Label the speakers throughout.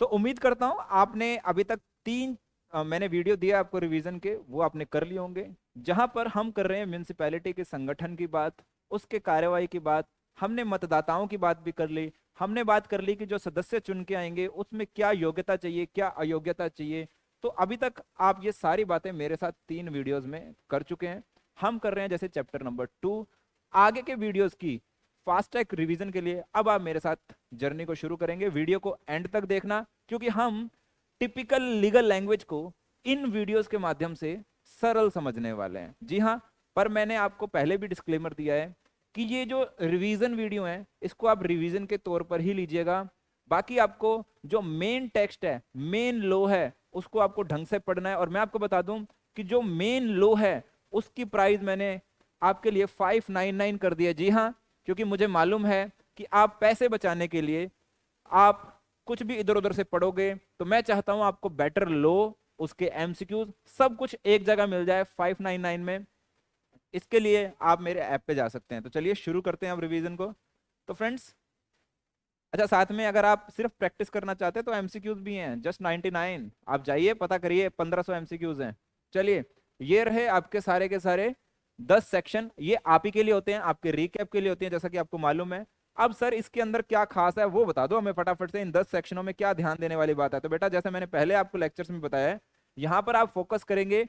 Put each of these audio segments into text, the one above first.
Speaker 1: तो उम्मीद करता हूं आपने अभी तक तीन मैंने वीडियो दिया आपको रिवीजन के, वो आपने कर लिए होंगे। जहां पर हम कर रहे हैं म्यूनिसिपैलिटी के संगठन की बात, उसके कार्यवाही की बात, हमने मतदाताओं की बात भी कर ली, हमने बात कर ली कि जो सदस्य चुन के आएंगे उसमें क्या योग्यता चाहिए, क्या अयोग्यता चाहिए। तो अभी तक आप ये सारी बातें मेरे साथ तीन वीडियोस में कर चुके हैं। हम कर रहे हैं जैसे चैप्टर नंबर 2। आगे के वीडियोस की फास्ट ट्रैक रिवीजन के लिए अब आप मेरे साथ जर्नी को शुरू करेंगे। वीडियो को एंड तक देखना, क्योंकि हम टिपिकल लीगल लैंग्वेज को इन वीडियोस के माध्यम से सरल समझने वाले हैं। जी हाँ, पर मैंने आपको पहले भी डिस्क्लेमर दिया है कि ये जो रिवीजन वीडियो है इसको आप रिवीजन के तौर पर ही लीजिएगा। बाकी आपको जो मेन टेक्स्ट है, मेन लॉ है, उसको आपको ढंग से पढ़ना है। और मैं आपको बता दूं कि जो मेन लॉ है उसकी प्राइस मैंने आपके लिए 599 कर दिया। जी हाँ, क्योंकि मुझे मालूम है कि आप पैसे बचाने के लिए आप कुछ भी इधर उधर से पढ़ोगे, तो मैं चाहता हूं आपको बेटर लो, उसके एमसीक्यूज सब कुछ एक जगह मिल जाए 599 में। इसके लिए आप मेरे ऐप पे जा सकते हैं। तो चलिए शुरू करते हैं अब रिवीजन को। तो फ्रेंड्स, अच्छा, साथ में अगर आप सिर्फ प्रैक्टिस करना चाहते हैं तो एमसीक्यूज भी हैं, जस्ट 99। आप जाइए पता करिए, 1500 एमसीक्यूज हैं। चलिए, ये रहे आपके सारे के सारे 10 सेक्शन। ये आप ही के लिए होते हैं, आपके रिकैप के लिए होते हैं, जैसा कि आपको मालूम है। अब सर इसके अंदर क्या खास है वो बता दो हमें फटाफट से, इन 10 सेक्शनों में क्या ध्यान देने वाली बात है। तो बेटा, जैसे मैंने पहले आपको लेक्चर्स में बताया है, यहाँ पर आप फोकस करेंगे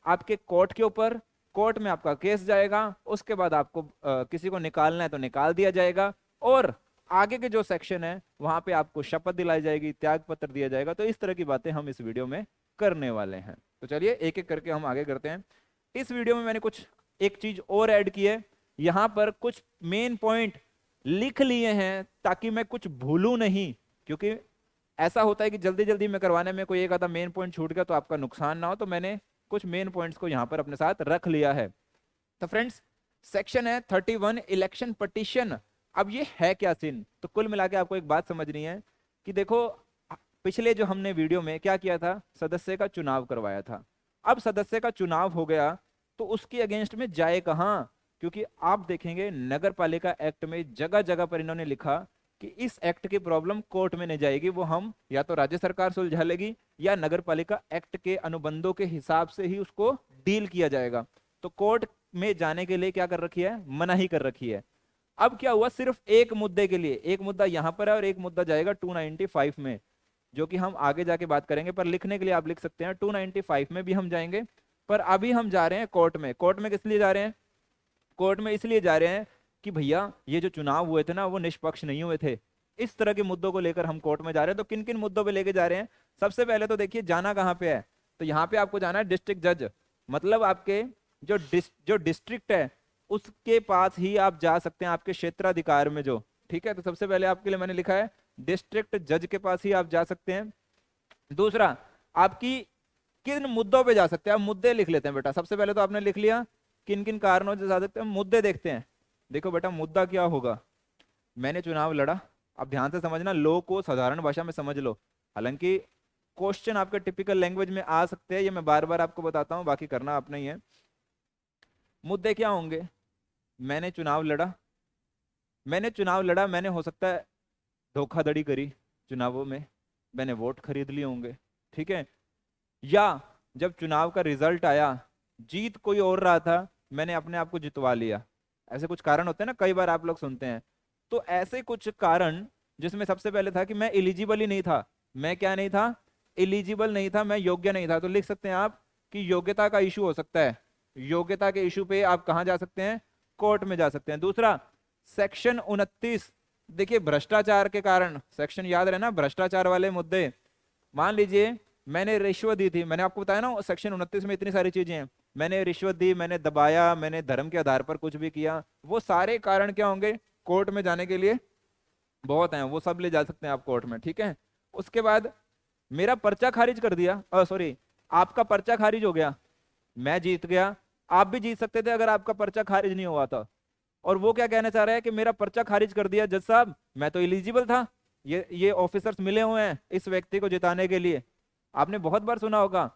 Speaker 1: आपके कोर्ट के ऊपर। कोर्ट में आपका केस जाएगा, उसके बाद आपको किसी को निकालना है तो निकाल दिया जाएगा, और आगे के जो सेक्शन है वहां पे आपको शपथ दिलाई जाएगी, त्याग पत्र दिया जाएगा। तो इस तरह की बातें हम इस वीडियो में करने वाले हैं। तो चलिए एक एक करके हम आगे करते हैं। इस वीडियो में मैंने कुछ एक चीज और ऐड की है, यहां पर कुछ मेन पॉइंट लिख लिए हैं ताकि मैं कुछ भूलूं नहीं। क्योंकि ऐसा होता है कि जल्दी जल्दी में करवाने में कोई एक आधा मेन पॉइंट छूट गया तो आपका नुकसान ना हो, तो मैंने कुछ मेन पॉइंट्स को यहां पर अपने साथ रख लिया है। तो फ्रेंड्स, सेक्शन है 31 इलेक्शन पटिशन। अब ये है क्या सीन, तो कुल मिला के आपको एक बात समझनी है कि देखो, पिछले जो हमने वीडियो में क्या किया था, सदस्य का चुनाव करवाया था। अब सदस्य का चुनाव हो गया तो उसके अगेंस्ट में जाए कहां, क्योंकि आप देखेंगे नगर पालिका एक्ट में जगह जगह पर इन्होंने लिखा कि इस एक्ट की प्रॉब्लम कोर्ट में नहीं जाएगी, वो हम या तो राज्य सरकार सुलझा लेगी या नगर पालिका एक्ट के अनुबंधों के हिसाब से ही उसको डील किया जाएगा। तो कोर्ट में जाने के लिए क्या कर रखी है, मनाही कर रखी है। अब क्या हुआ, सिर्फ एक मुद्दे के लिए, एक मुद्दा यहां पर है और एक मुद्दा जाएगा 295 में, जो कि हम आगे जाके बात करेंगे। पर लिखने के लिए आप लिख सकते हैं 295 में भी हम जाएंगे। पर अभी हम जा रहे हैं कोर्ट में। कोर्ट में किस लिए जा रहे हैं, कोर्ट में इसलिए जा रहे हैं कि भैया ये जो चुनाव हुए थे ना वो निष्पक्ष नहीं हुए थे। इस तरह के मुद्दों को लेकर हम कोर्ट में जा रहे हैं। तो किन किन मुद्दों पे लेके जा रहे हैं, सबसे पहले तो देखिए जाना कहाँ पे है। तो यहाँ पे आपको जाना है डिस्ट्रिक्ट जज, मतलब आपके जो डिस्ट्रिक्ट है उसके पास ही आप जा सकते हैं, आपके क्षेत्राधिकार में जो। ठीक है, तो सबसे पहले आपके लिए मैंने लिखा है डिस्ट्रिक्ट जज के पास ही आप जा सकते हैं। दूसरा, आपकी किन मुद्दों पे जा सकते हैं, आप मुद्दे लिख लेते हैं बेटा। सबसे पहले तो आपने लिख लिया किन किन कारणों से जा सकते हैं, मुद्दे देखते हैं। देखो बेटा, मुद्दा क्या होगा, मैंने चुनाव लड़ा। अब ध्यान से समझना, लो को साधारण भाषा में समझ लो। हालांकि क्वेश्चन आपके टिपिकल लैंग्वेज में आ सकते हैं, ये मैं बार बार आपको बताता हूं, बाकी करना आपने ही है। मुद्दे क्या होंगे, मैंने चुनाव लड़ा, मैंने हो सकता है धोखाधड़ी करी चुनावों में, मैंने वोट खरीद लिए होंगे। ठीक है, या जब चुनाव का रिजल्ट आया, जीत कोई और रहा था, मैंने अपने आप को जितवा लिया। ऐसे कुछ कारण होते हैं ना, कई बार आप लोग सुनते हैं। तो ऐसे कुछ कारण, जिसमें सबसे पहले था कि मैं एलिजिबल ही नहीं था। मैं क्या नहीं था, एलिजिबल नहीं था, मैं योग्य नहीं था। तो लिख सकते हैं आप कि योग्यता का इशू हो सकता है। योग्यता के इशू पे आप कहां जा सकते हैं, कोर्ट में जा सकते हैं। दूसरा, सेक्शन 29, देखिए भ्रष्टाचार के कारण, सेक्शन याद रहे ना, भ्रष्टाचार वाले मुद्दे। मान लीजिए मैंने रिश्वत दी थी, मैंने आपको बताया ना सेक्शन 29 में इतनी सारी चीजें हैं। मैंने रिश्वत दी, मैंने दबाया, मैंने धर्म के आधार पर कुछ भी किया, वो सारे कारण क्या होंगे, कोर्ट में जाने के लिए बहुत हैं, वो सब ले जा सकते हैं आप कोर्ट में। ठीक है, उसके बाद मेरा पर्चा खारिज कर दिया, सॉरी, आपका पर्चा खारिज हो गया, मैं जीत गया। आप भी जीत सकते थे अगर आपका पर्चा खारिज नहीं हुआ था। और वो क्या कहना चाह रहा है कि मेरा पर्चा खारिज कर दिया जज साहब, मैं तो एलिजिबल था, ये ऑफिसर्स मिले हुए हैं इस व्यक्ति को जिताने के लिए। आपने बहुत बार सुना होगा।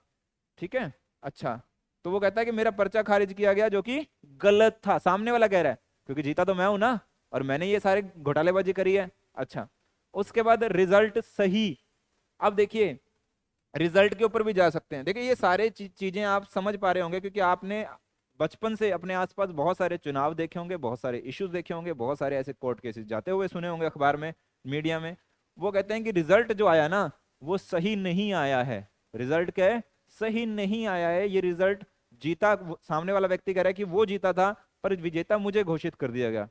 Speaker 1: ठीक है, अच्छा, तो वो कहता है कि मेरा पर्चा खारिज किया गया जो कि गलत था, सामने वाला कह रहा है, क्योंकि जीता तो मैं हूं ना, और मैंने ये सारे घोटालेबाजी करी है। अच्छा, उसके बाद रिजल्ट सही, अब देखिए रिजल्ट के ऊपर भी जा सकते हैं। देखिए ये सारे चीजें आप समझ पा रहे होंगे क्योंकि आपने बचपन से अपने आसपास बहुत सारे चुनाव देखे होंगे, बहुत सारे इश्यूज देखे होंगे, बहुत सारे ऐसे कोर्ट केसेस जाते हुए सुने होंगे अखबार में, मीडिया में। वो कहते हैं कि रिजल्ट जो आया ना वो सही नहीं आया है। रिजल्ट क्या है? सही नहीं आया है। ये रिजल्ट जीता, सामने वाला व्यक्ति कह रहा है कि वो जीता था पर विजेता मुझे घोषित कर दिया गया।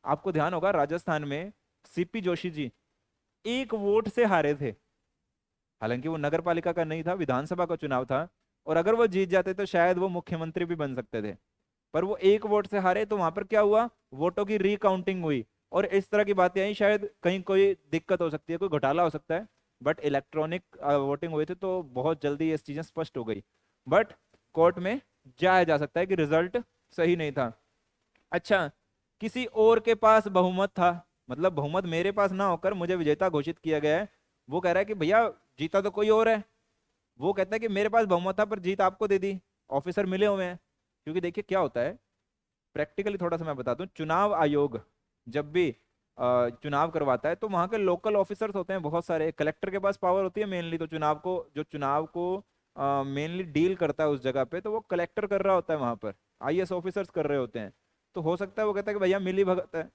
Speaker 1: आपको ध्यान होगा राजस्थान में सीपी जोशी जी एक वोट से हारे थे। हालांकि वो नगर पालिका का नहीं था, विधानसभा का चुनाव था, और अगर वो जीत जाते तो शायद वो मुख्यमंत्री भी बन सकते थे। पर वो एक वोट से हारे तो वहां पर क्या हुआ, वोटों की रिकाउंटिंग हुई और इस तरह की बातें आई, शायद कहीं कोई दिक्कत हो सकती है, कोई घोटाला हो सकता है। बट इलेक्ट्रॉनिक वोटिंग हुई थी तो बहुत जल्दी ये चीजें स्पष्ट हो गई। बट कोर्ट में जाया जा सकता है कि रिजल्ट सही नहीं था। अच्छा, किसी और के पास बहुमत था, मतलब बहुमत मेरे पास ना होकर मुझे विजेता घोषित किया गया है। वो कह रहा है कि भैया जीता तो कोई और है। वो कहता है कि मेरे पास बहुमत था पर जीत आपको दे दी, ऑफिसर मिले हुए हैं। क्योंकि देखिए क्या होता है, प्रैक्टिकली थोड़ा सा मैं बता दूं, चुनाव आयोग जब भी चुनाव करवाता है तो वहां के लोकल ऑफिसर्स होते हैं बहुत सारे। कलेक्टर के पास पावर होती है मेनली, तो चुनाव को, जो चुनाव को मेनली डील करता है उस जगह पे, तो वो कलेक्टर कर रहा होता है वहां पर, आईएएस ऑफिसर्स कर रहे होते हैं। तो हो सकता है वो कहता है कि भैया मिली भगत है।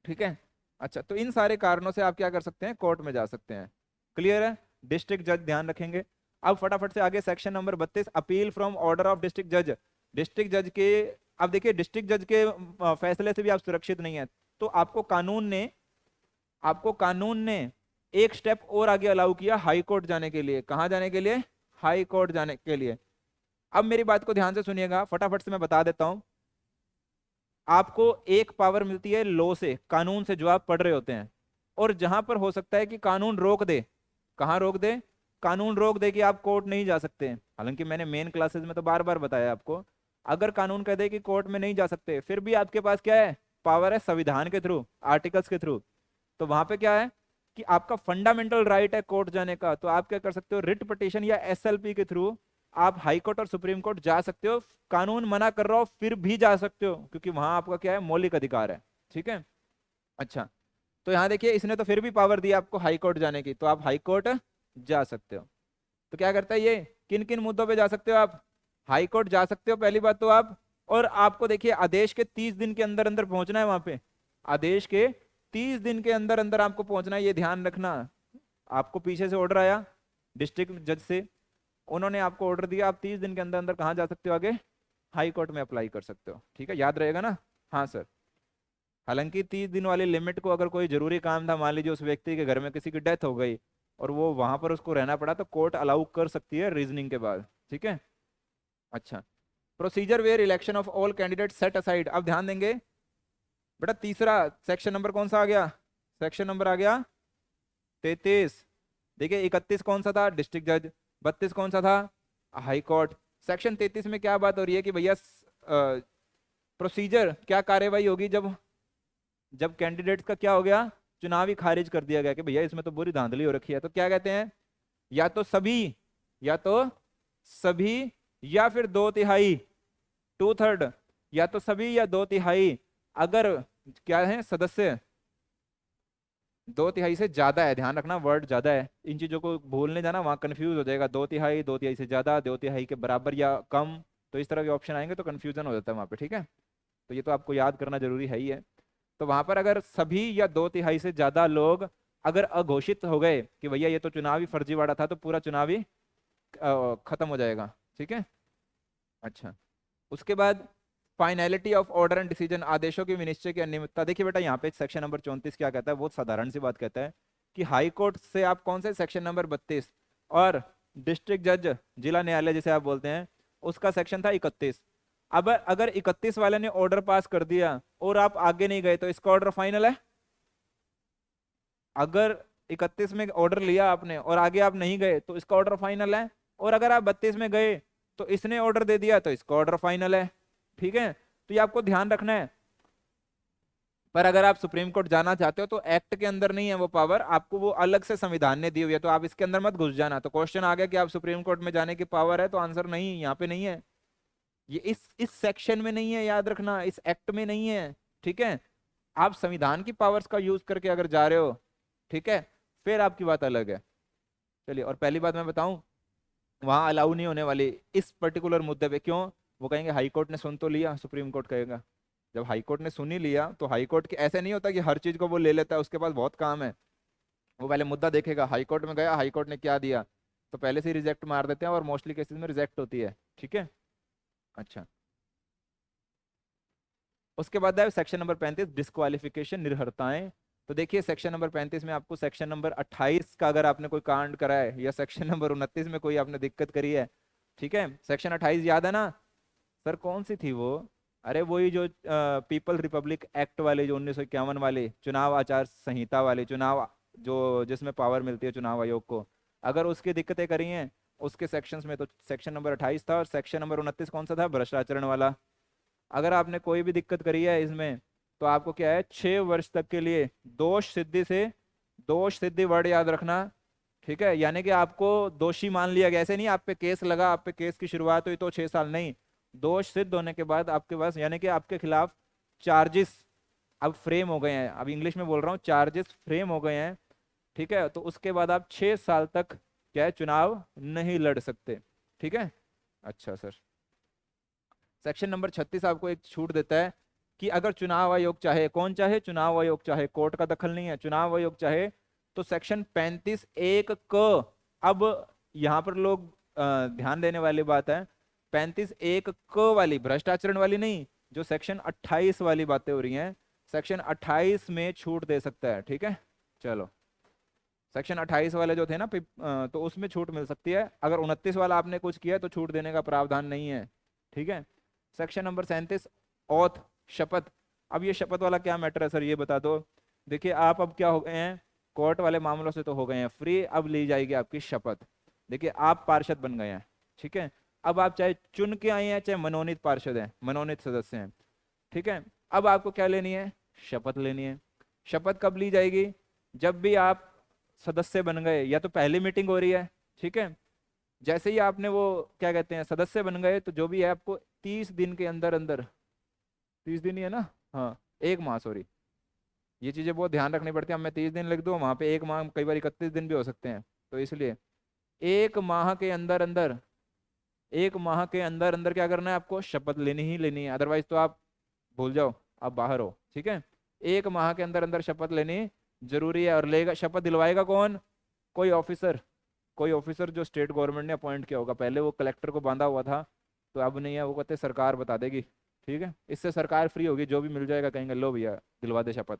Speaker 1: ठीक है। अच्छा, तो इन सारे कारणों से आप क्या कर सकते हैं, कोर्ट में जा सकते हैं। क्लियर है? डिस्ट्रिक्ट जज ध्यान रखेंगे। अब फटाफट से आगे section number 32, appeal from order of district जज। डिस्ट्रिक्ट जज के, अब देखिए डिस्ट्रिक्ट जज के फैसले से भी आप सुरक्षित नहीं है। तो आपको कानून ने एक स्टेप और आगे अलाउ किया हाई कोर्ट जाने के लिए। कहां जाने के लिए? हाई कोर्ट जाने के लिए। अब मेरी बात को ध्यान से सुनिएगा, फटाफट से मैं बता देता हूं। आपको एक पावर मिलती है लॉ से, कानून से, जो आप पढ़ रहे होते हैं, और जहां पर हो सकता है कि कानून रोक दे। कहां रोक दे? कानून रोक दे कि आप कोर्ट नहीं जा सकते। हालांकि मैंने मेन क्लासेस में तो बार बार बताया आपको, अगर कानून कह दे कि कोर्ट में नहीं जा सकते, फिर भी आपके पास क्या है, पावर है संविधान के थ्रू, आर्टिकल्स के थ्रू। तो वहां पे क्या है कि आपका फंडामेंटल राइट है कोर्ट जाने का, तो आप क्या कर सकते हो, रिट पिटीशन या एसएलपी के थ्रू आप हाई कोर्ट और सुप्रीम कोर्ट जा सकते हो। कानून मना कर रहा हो फिर भी जा सकते हो, क्योंकि वहां आपका क्या है, मौलिक अधिकार है। ठीक है। अच्छा, तो यहाँ देखिए इसने तो फिर भी पावर दी आपको हाई कोर्ट जाने की, तो आप हाई कोर्ट जा सकते हो। तो क्या करता है ये, किन किन मुद्दों पे जा सकते हो आप, हाई कोर्ट जा सकते हो पहली बात तो आप। और आपको देखिए आदेश के 30 दिन के अंदर अंदर पहुंचना है वहां पे। आदेश के 30 दिन के अंदर अंदर आपको पहुंचना है, ये ध्यान रखना। आपको पीछे से ऑर्डर आया डिस्ट्रिक्ट जज से, उन्होंने आपको ऑर्डर दिया, आप 30 दिन के अंदर अंदर कहाँ जा सकते हो, आगे हाई कोर्ट में अप्लाई कर सकते हो। ठीक है, याद रहेगा ना? हाँ सर। हालांकि 30 दिन वाली लिमिट को, अगर कोई जरूरी काम था, मान लीजिए उस व्यक्ति के घर में किसी की डेथ हो गई और वो वहां पर उसको रहना पड़ा, तो कोर्ट अलाउ कर सकती है रीजनिंग के बाद। ठीक है। अच्छा, procedure where election of all candidate set aside. अब ध्यान देंगे बेटा, तीसरा सेक्शन नंबर कौन सा आ गया, सेक्शन नंबर आ गया 33। देखिए 31 कौन सा था, डिस्ट्रिक्ट जज। 32 कौन सा था, हाई कोर्ट। सेक्शन 33 में क्या बात हो रही है कि भैया प्रोसीजर, क्या कार्यवाही होगी जब जब कैंडिडेट्स का क्या हो गया, चुनाव ही खारिज कर दिया गया कि भैया इसमें तो बुरी धांधली हो रखी है। तो क्या कहते हैं, या तो सभी, या तो सभी, या फिर 2/3, 2/3, या तो सभी या 2/3। अगर क्या है सदस्य 2/3 से ज्यादा है, ध्यान रखना वर्ड ज्यादा है, इन चीजों को भूलने जाना, वहां कंफ्यूज हो जाएगा। 2/3, 2/3 से ज्यादा, 2/3 के बराबर या कम, तो इस तरह के ऑप्शन आएंगे तो कंफ्यूजन हो जाता है वहां पे। ठीक है, तो ये तो आपको याद करना जरूरी है ही है। तो वहां पर अगर सभी या 2/3 से ज्यादा लोग अगर अघोषित हो गए कि भैया ये तो चुनावी फर्जीवाड़ा था, तो पूरा चुनाव ही खत्म हो जाएगा। ठीक है। अच्छा, उसके बाद finality of order and decision, आदेशों की विनिश्चय की अनियमितता। देखिए बेटा यहाँ पे सेक्शन नंबर 34 क्या कहता है, बहुत साधारण सी बात कहता है कि हाई कोर्ट से आप कौन से, सेक्शन नंबर 32, और डिस्ट्रिक्ट जज, जिला न्यायालय जिसे आप बोलते हैं, उसका सेक्शन था 31। अब अगर 31 वाले ने ऑर्डर पास कर दिया और आप आगे नहीं गए तो इसका ऑर्डर फाइनल है। अगर 31 में ऑर्डर लिया आपने और आगे आप नहीं गए तो इसका ऑर्डर फाइनल है। और अगर आप 32 में गए तो इसने ऑर्डर दे दिया तो इसका ऑर्डर फाइनल है। ठीक है, तो ये आपको ध्यान रखना है। पर अगर आप सुप्रीम कोर्ट जाना चाहते हो तो एक्ट के अंदर नहीं है वो पावर, आपको वो अलग से संविधान ने दी हुई है, तो आप इसके अंदर मत घुस जाना। तो क्वेश्चन आ गया कि आप सुप्रीम कोर्ट में जाने की पावर है, तो आंसर नहीं, यहाँ पे नहीं है। ये इस सेक्शन में नहीं है, याद रखना, इस एक्ट में नहीं है। ठीक है, आप संविधान की पावर्स का यूज करके अगर जा रहे हो, ठीक है, फिर आपकी बात अलग है। चलिए, और पहली बात मैं बताऊं, वहां अलाउ नहीं होने वाली इस पर्टिकुलर मुद्दे पे। क्यों? वो कहेंगे हाई कोर्ट ने सुन तो लिया, सुप्रीम कोर्ट कहेगा। जब हाई कोर्ट ने सुन ही लिया तो हाई कोर्ट के ऐसे नहीं होता कि हर चीज को वो ले लेता है, उसके पास बहुत काम है। वो पहले मुद्दा देखेगा, हाई कोर्ट में गया, हाई कोर्ट ने क्या दिया, तो पहले से ही रिजेक्ट मार देते हैं, और मोस्टली केसेस में रिजेक्ट होती है। ठीक है। अच्छा, उसके बाद है सेक्शन नंबर 35, डिस्क्वालिफिकेशन, निर्हरताएं। तो देखिए सेक्शन नंबर 35 में आपको सेक्शन नंबर 28 का अगर आपने कोई कांड करा है, या सेक्शन नंबर 29 में कोई आपने दिक्कत करी है, ठीक है, सेक्शन 28 याद है ना? सर कौन सी थी वो? अरे वही जो पीपल रिपब्लिक एक्ट वाले, जो 1951 वाले, चुनाव आचार संहिता वाले, चुनाव जो जिसमें पावर मिलती है चुनाव आयोग को, अगर उसकी दिक्कतें करी हैं उसके सेक्शंस में, तो सेक्शन नंबर 28 था। और सेक्शन नंबर 29 कौन सा था? भ्रष्टाचरण वाला। अगर आपने कोई भी दिक्कत करी है इसमें, तो आपको क्या है, 6 वर्ष तक के लिए दोष सिद्धि से, दोष सिद्धि वर्ड याद रखना, ठीक है, यानी कि आपको दोषी मान लिया गया। ऐसे नहीं आप पे केस लगा, आप पे केस की शुरुआत हुई तो 6 साल नहीं, दोष सिद्ध होने के बाद आपके पास, यानी कि आपके खिलाफ चार्जेस अब फ्रेम हो गए हैं, अब इंग्लिश में बोल रहा हूँ, चार्जेस फ्रेम हो गए हैं, ठीक है, तो उसके बाद आप 6 साल तक क्या है, चुनाव नहीं लड़ सकते। ठीक है। अच्छा सर, सेक्शन नंबर 36 आपको एक छूट देता है कि अगर चुनाव आयोग चाहे, कौन चाहे? चुनाव आयोग चाहे, कोर्ट का दखल नहीं है, चुनाव आयोग चाहे, तो सेक्शन 35(1) क, अब यहाँ पर लोग ध्यान देने वाली बात है, 35(1) क वाली, भ्रष्टाचरण वाली नहीं, जो सेक्शन 28 वाली बातें हो रही हैं, सेक्शन 28 में छूट दे सकता है। ठीक है। चलो, सेक्शन 28 वाले जो थे ना तो उसमें छूट मिल सकती है। अगर 29 वाला आपने कुछ किया तो छूट देने का प्रावधान नहीं है। ठीक है। सेक्शन नंबर 37, औथ, शपथ। अब ये शपथ वाला क्या मैटर है सर, ये बता दो। देखिए आप अब क्या हो गए हैं, कोर्ट वाले मामलों से तो हो गए हैं फ्री, अब ली जाएगी आपकी शपथ। देखिए आप पार्षद बन गए हैं, ठीक है, अब आप चाहे चुन के आए हैं, चाहे मनोनीत पार्षद हैं, मनोनीत सदस्य हैं, ठीक है, अब आपको क्या लेनी है? शपथ लेनी है। शपथ कब ली जाएगी? जब भी आप सदस्य बन गए, या तो पहली मीटिंग हो रही है, ठीक है, जैसे ही आपने वो क्या कहते हैं सदस्य बन गए, तो जो भी है आपको 30 दिन के अंदर अंदर, 30 दिन ही है ना, हाँ, 1 माह, सॉरी, ये चीजें बहुत ध्यान रखनी पड़ती है। अब मैं 30 दिन लिख दूँ, वहां पे 1 माह, कई बार 31 दिन भी हो सकते हैं, तो इसलिए 1 माह के अंदर अंदर, 1 माह के अंदर अंदर क्या करना है आपको? शपथ लेनी ही लेनी है, अदरवाइज तो आप भूल जाओ, आप बाहर हो। ठीक है। 1 माह के अंदर अंदर शपथ लेनी जरूरी है। और लेगा, शपथ दिलवाएगा कौन? कोई ऑफिसर, कोई ऑफिसर जो स्टेट गवर्नमेंट ने अपॉइंट किया होगा। पहले वो कलेक्टर को बांधा हुआ था, तो अब नहीं है, वो कहते सरकार बता देगी। ठीक है, इससे सरकार फ्री होगी, जो भी मिल जाएगा कहेंगे लो भैया दिलवा दे शपथ।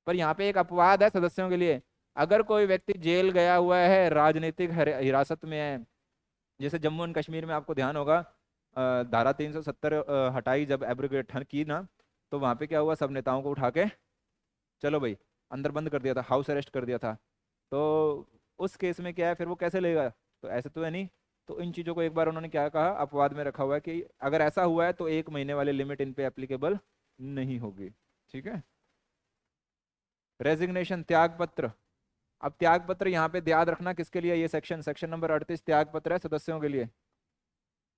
Speaker 1: पर यहाँ पे एक अपवाद है सदस्यों के लिए, अगर कोई व्यक्ति जेल गया हुआ है, राजनीतिक हिरासत में है, जैसे जम्मू एंड कश्मीर में आपको ध्यान होगा, धारा 370 हटाई जब एब्रोगेट की ना, तो वहां पे क्या हुआ, सब नेताओं को उठा के चलो भाई अंदर बंद कर दिया था, हाउस अरेस्ट कर दिया था। तो उस केस में क्या है, फिर वो कैसे लेगा? तो ऐसे तो है नहीं। तो इन चीज़ों को एक बार उन्होंने क्या कहा, अपवाद में रखा हुआ है कि अगर ऐसा हुआ है तो 1 महीने वाली लिमिट इन पे एप्लीकेबल नहीं होगी। ठीक है। रेजिग्नेशन, त्याग पत्र। अब त्याग पत्र यहाँ पे याद रखना किसके लिए, ये सेक्शन, सेक्शन नंबर 38 त्याग पत्र है सदस्यों के लिए।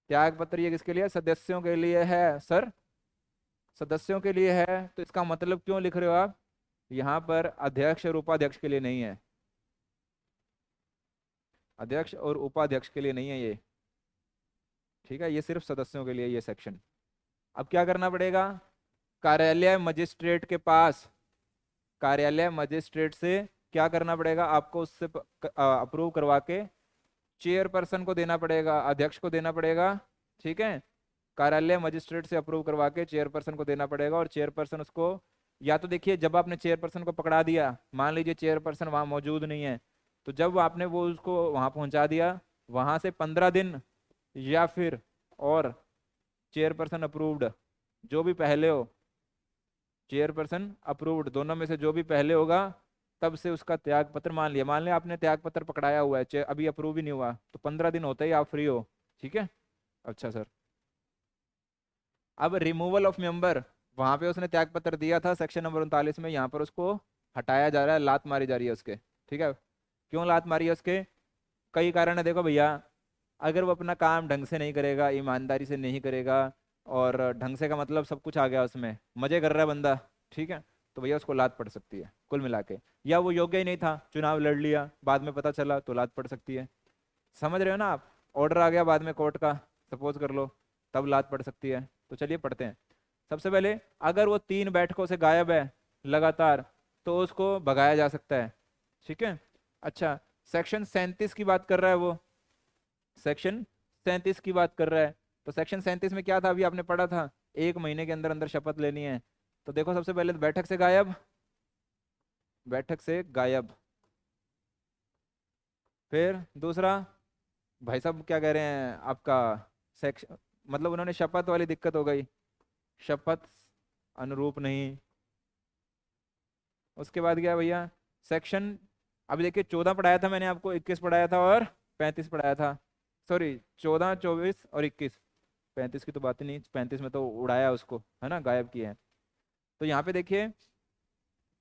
Speaker 1: त्याग पत्र ये किसके लिए? सदस्यों के लिए है सर, सदस्यों के लिए है। तो इसका मतलब क्यों लिख रहे हो आप यहाँ पर? अध्यक्ष और उपाध्यक्ष के लिए नहीं है, अध्यक्ष और उपाध्यक्ष के लिए नहीं है ये। ठीक है, ये सिर्फ सदस्यों के लिए ये सेक्शन। अब क्या करना पड़ेगा? कार्यालय मजिस्ट्रेट के पास, कार्यालय मजिस्ट्रेट से क्या करना पड़ेगा आपको? उससे अप्रूव करवा के चेयरपर्सन को देना पड़ेगा, अध्यक्ष को देना पड़ेगा। ठीक है, कार्यालय मजिस्ट्रेट से अप्रूव करवा के चेयरपर्सन को देना पड़ेगा, और चेयरपर्सन उसको, या तो देखिए जब आपने चेयरपर्सन को पकड़ा दिया, मान लीजिए चेयरपर्सन वहां मौजूद नहीं है, तो जब आपने वो उसको वहां पहुंचा दिया, वहां से 15 दिन, या फिर और चेयरपर्सन अप्रूव्ड, जो भी पहले हो, चेयरपर्सन अप्रूव्ड दोनों में से जो भी पहले होगा, तब से उसका त्याग पत्र, मान लिया आपने त्याग पत्र पकड़ाया हुआ है, अभी अप्रूव ही नहीं हुआ, तो 15 दिन होते ही आप फ्री हो। ठीक है। अच्छा सर, अब रिमूवल ऑफ मेंबर, वहां पे उसने त्याग पत्र दिया था सेक्शन नंबर 39 में, यहाँ पर उसको हटाया जा रहा है, लात मारी जा रही है उसके। ठीक है, क्यों लात मारी है उसके? कई कारण है, देखो भैया, अगर वो अपना काम ढंग से नहीं करेगा, ईमानदारी से नहीं करेगा, और ढंग से का मतलब सब कुछ आ गया उसमें, मजे कर रहा है बंदा, ठीक है, तो भैया उसको लात पड़ सकती है कुल मिला के। या वो योग्य ही नहीं था, चुनाव लड़ लिया, बाद में पता चला, तो लात पड़ सकती है। समझ रहे हो ना आप? ऑर्डर आ गया बाद में कोर्ट का, सपोज कर लो, तब लात पड़ सकती है। तो चलिए पढ़ते हैं। सबसे पहले, अगर वो 3 बैठकों से गायब है लगातार, तो उसको भगाया जा सकता है। ठीक है। अच्छा, सेक्शन 37 की बात कर रहा है वो, सेक्शन 37 की बात कर रहा है। तो सेक्शन 37 में क्या था, अभी आपने पढ़ा था, 1 महीने के अंदर अंदर शपथ लेनी है। तो देखो, सबसे पहले तो बैठक से गायब, बैठक से गायब। फिर दूसरा, भाई साहब क्या कह रहे हैं आपका, सेक्शन मतलब उन्होंने शपथ वाली दिक्कत हो गई, शपथ अनुरूप नहीं। उसके बाद क्या है भैया, सेक्शन, अभी देखिए 14 पढ़ाया था मैंने आपको, 21 पढ़ाया था और 35 पढ़ाया था। सॉरी, 14, 24 और 21। 35 की तो बात ही नहीं, 35 में तो उड़ाया उसको, है ना, गायब किया है। तो यहाँ पे देखिए,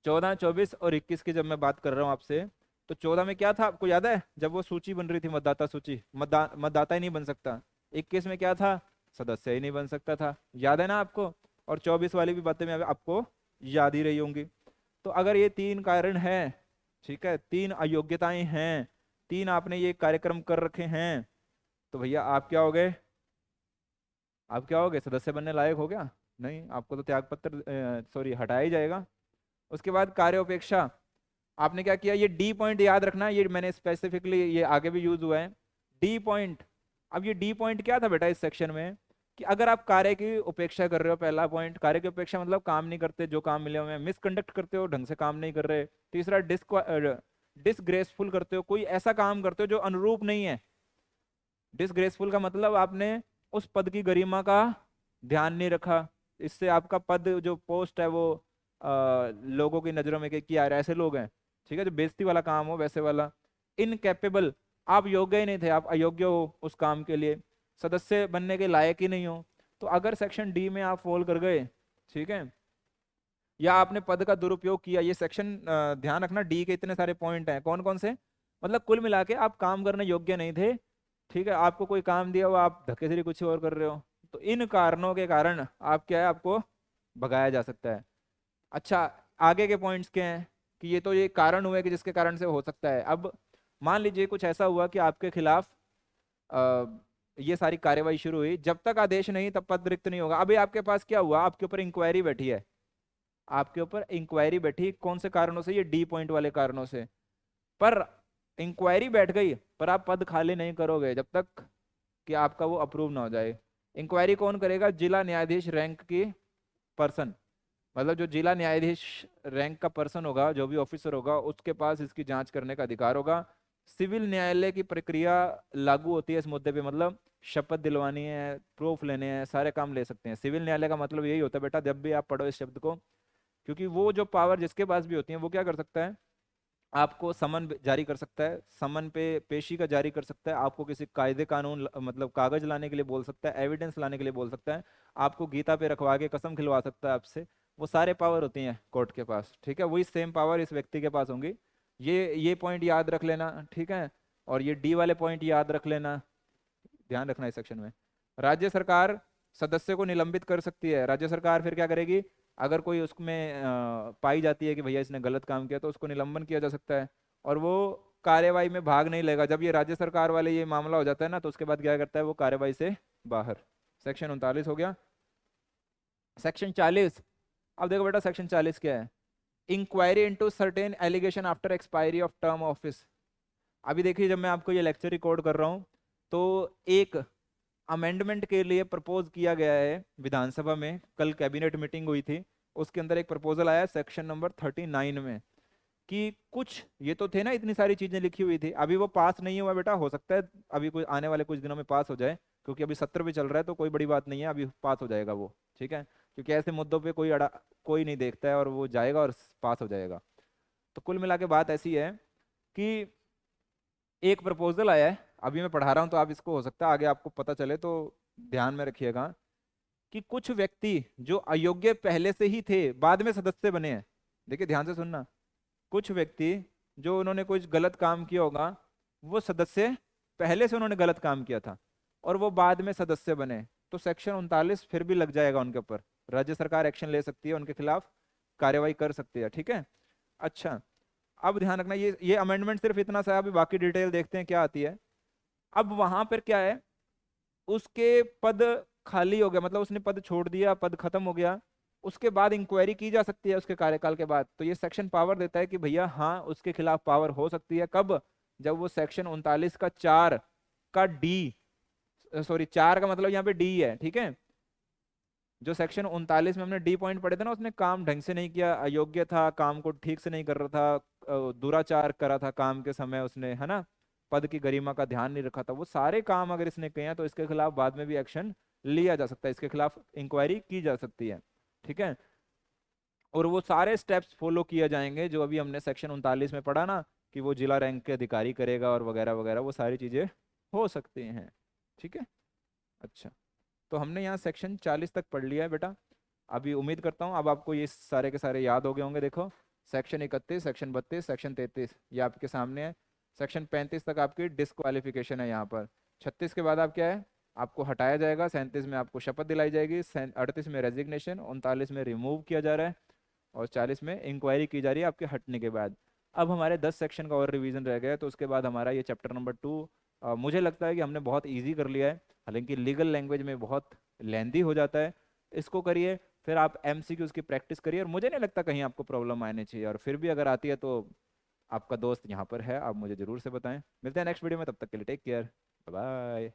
Speaker 1: 14, 24 और 21 की जब मैं बात कर रहा हूँ आपसे, तो 14 में क्या था आपको याद है, जब वो सूची बन रही थी, मतदाता सूची, मतदाता ही नहीं बन सकता। 21 में क्या था, सदस्य ही नहीं बन सकता था, याद है ना आपको? और 24 वाली भी बातें मैं आपको याद ही रही होंगी। तो अगर ये 3 कारण हैं, ठीक है, 3 अयोग्यताएं हैं, 3 आपने ये कार्यक्रम कर रखे हैं, तो भैया आप क्या हो गए, आप क्या हो गए, सदस्य बनने लायक हो गया? नहीं, आपको तो त्याग पत्र, सॉरी, हटाया ही जाएगा। उसके बाद कार्योपेक्षा, आपने क्या किया, ये डी पॉइंट याद रखना, ये मैंने स्पेसिफिकली, ये आगे भी यूज हुआ है, डी पॉइंट। अब ये डी पॉइंट क्या था बेटा इस सेक्शन में, कि अगर आप कार्य की उपेक्षा कर रहे हो, पहला पॉइंट, कार्य की उपेक्षा मतलब काम नहीं करते जो काम मिले हुए हैं, मिसकंडक्ट करते हो, ढंग से काम नहीं कर रहे। तीसरा, डिसग्रेसफुल करते हो, कोई ऐसा काम करते हो जो अनुरूप नहीं है। डिसग्रेसफुल का मतलब आपने उस पद की गरिमा का ध्यान नहीं रखा, इससे आपका पद जो पोस्ट है वो लोगों की नजरों में कि यार ऐसे लोग हैं, ठीक है, जो बेइज्जती वाला काम हो वैसे वाला। इनकैपेबल, आप योग्य ही नहीं थे, आप अयोग्य हो उस काम के लिए, सदस्य बनने के लायक ही नहीं हो। तो अगर सेक्शन डी में आप फॉल कर गए, ठीक है, या आपने पद का दुरुपयोग किया, ये सेक्शन ध्यान रखना, डी के इतने सारे पॉइंट हैं, कौन कौन से, मतलब कुल मिला के आप काम करने योग्य नहीं थे, ठीक है, आपको कोई काम दिया हुआ, आप धक्के से कुछ और कर रहे हो, तो इन कारणों के कारण आप क्या है, आपको भगाया जा सकता है। अच्छा, आगे के पॉइंट्स क्या हैं, कि ये तो ये कारण हुए कि जिसके कारण से हो सकता है। अब मान लीजिए कुछ ऐसा हुआ कि आपके खिलाफ अ, ये सारी कार्यवाही शुरू हुई, जब तक आदेश नहीं तब पद रिक्त नहीं होगा। अभी आपके पास क्या हुआ, आपके ऊपर इंक्वायरी बैठी है, आपके ऊपर इंक्वायरी बैठी, कौन से कारणों से, ये डी पॉइंट वाले कारणों से। पर इंक्वायरी बैठ गई, पर आप पद खाली नहीं करोगे जब तक कि आपका वो अप्रूव ना हो जाए। इंक्वायरी कौन करेगा, जिला न्यायाधीश रैंक की पर्सन, मतलब जो जिला न्यायाधीश रैंक का पर्सन होगा, जो भी ऑफिसर होगा, उसके पास इसकी जांच करने का अधिकार होगा। सिविल न्यायालय की प्रक्रिया लागू होती है इस मुद्दे पे, मतलब शपथ दिलवानी है, प्रूफ लेने हैं, सारे काम ले सकते हैं। सिविल न्यायालय का मतलब यही होता है बेटा, जब भी आप पढ़ो इस शब्द को, क्योंकि वो जो पावर जिसके पास भी होती है, वो क्या कर सकता है, आपको समन जारी कर सकता है, समन पे पेशी का जारी कर सकता है, आपको किसी कायदे कानून मतलब कागज लाने के लिए बोल सकता है, एविडेंस लाने के लिए बोल सकता है, आपको गीता पे रखवा के कसम खिलवा सकता है आपसे। वो सारे पावर होती हैं कोर्ट के पास, ठीक है, वही सेम पावर इस व्यक्ति के पास होंगी। ये पॉइंट याद रख लेना, ठीक है। और ये डी वाले पॉइंट याद रख लेना, ध्यान रखना इस सेक्शन में। राज्य सरकार सदस्य को निलंबित कर सकती है। राज्य सरकार फिर क्या करेगी, अगर कोई उसमें पाई जाती है कि भैया इसने गलत काम किया, तो उसको निलंबन किया जा सकता है, और वो कार्यवाही में भाग नहीं लेगा। जब ये राज्य सरकार वाले ये मामला हो जाता है ना, तो उसके बाद क्या करता है, वो कार्यवाही से बाहर। सेक्शन 39 हो गया। सेक्शन 40, अब देखो बेटा सेक्शन 40 क्या है, inquiry into certain allegation after expiry of term office. अभी देखिए, जब मैं आपको ये लेक्चर रिकॉर्ड कर रहा हूँ, तो एक अमेंडमेंट के लिए प्रपोज किया गया है विधानसभा में, कल कैबिनेट मीटिंग हुई थी, उसके अंदर एक प्रपोजल आया सेक्शन नंबर 39 में, कि कुछ ये तो थे ना, इतनी सारी चीजें लिखी हुई थी, अभी वो पास नहीं हुआ बेटा, हो सकता है अभी कोई आने वाले कुछ दिनों में पास हो जाए, क्योंकि अभी सत्र भी चल रहा है, तो कोई बड़ी बात नहीं है, अभी पास हो जाएगा वो, ठीक है, क्योंकि ऐसे मुद्दों पे कोई नहीं देखता है, और वो जाएगा और पास हो जाएगा। तो कुल मिला के बात ऐसी है कि एक प्रपोजल आया है, अभी मैं पढ़ा रहा हूँ, तो आप इसको हो सकता है आगे आपको पता चले, तो ध्यान में रखिएगा, कि कुछ व्यक्ति जो अयोग्य पहले से ही थे, बाद में सदस्य बने हैं। देखिए ध्यान से सुनना, कुछ व्यक्ति जो उन्होंने कुछ गलत काम किया होगा, वो सदस्य पहले से उन्होंने गलत काम किया था, और वो बाद में सदस्य बने, तो सेक्शन 39 फिर भी लग जाएगा उनके ऊपर, राज्य सरकार एक्शन ले सकती है उनके खिलाफ, कार्यवाही कर सकती है, ठीक है। अच्छा, अब ध्यान रखना, ये अमेंडमेंट सिर्फ इतना सा है, अभी बाकी डिटेल देखते हैं क्या आती है। अब वहां पर क्या है, उसके पद खाली हो गया, मतलब उसने पद छोड़ दिया, पद खत्म हो गया, उसके बाद इंक्वायरी की जा सकती है उसके कार्यकाल के बाद। तो ये सेक्शन पावर देता है कि भैया हाँ उसके खिलाफ पावर हो सकती है, कब, जब वो सेक्शन 39 का 4 का डी, सॉरी 4 का मतलब यहाँ पे डी है, ठीक है। जो सेक्शन 39 में हमने डी पॉइंट पढ़े थे ना, उसने काम ढंग से नहीं किया, अयोग्य था, काम को ठीक से नहीं कर रहा था, दुराचार करा था काम के समय उसने, है ना, पद की गरिमा का ध्यान नहीं रखा था, वो सारे काम अगर इसने किए हैं तो इसके खिलाफ बाद में भी एक्शन लिया जा सकता है, इसके खिलाफ इंक्वायरी की जा सकती है, ठीक है। और वो सारे स्टेप्स फॉलो किए जाएंगे जो अभी हमने सेक्शन 39 में पढ़ा ना, कि वो जिला रैंक के अधिकारी करेगा और वगैरह वगैरह, वो सारी चीजें हो सकती हैं, ठीक है। अच्छा, तो हमने यहाँ सेक्शन 40 तक पढ़ लिया है बेटा। अभी उम्मीद करता हूँ अब आपको ये सारे के सारे याद हो गए होंगे। देखो, सेक्शन 31, सेक्शन 32, सेक्शन 33 ये आपके सामने है। सेक्शन 35 तक आपकी डिस्क्वालिफिकेशन है यहाँ पर। 36 के बाद आप क्या है, आपको हटाया जाएगा। 37 में आपको शपथ दिलाई जाएगी। 38 में रेजिग्नेशन। 39 में रिमूव किया जा रहा है। और 40 में इंक्वायरी की जा रही है आपके हटने के बाद। अब हमारे 10 सेक्शन का और रिवीजन रह गया है, तो उसके बाद हमारा ये चैप्टर नंबर 2 मुझे लगता है कि हमने बहुत ईजी कर लिया है। हालांकि लीगल लैंग्वेज में बहुत लेंदी हो जाता है, इसको करिए, फिर आप एमसीक्यूज की प्रैक्टिस करिए, और मुझे नहीं लगता कहीं आपको प्रॉब्लम आनी चाहिए, और फिर भी अगर आती है तो आपका दोस्त यहाँ पर है, आप मुझे जरूर से बताएं। मिलते हैं नेक्स्ट वीडियो में, तब तक के लिए टेक केयर, बाय बाय।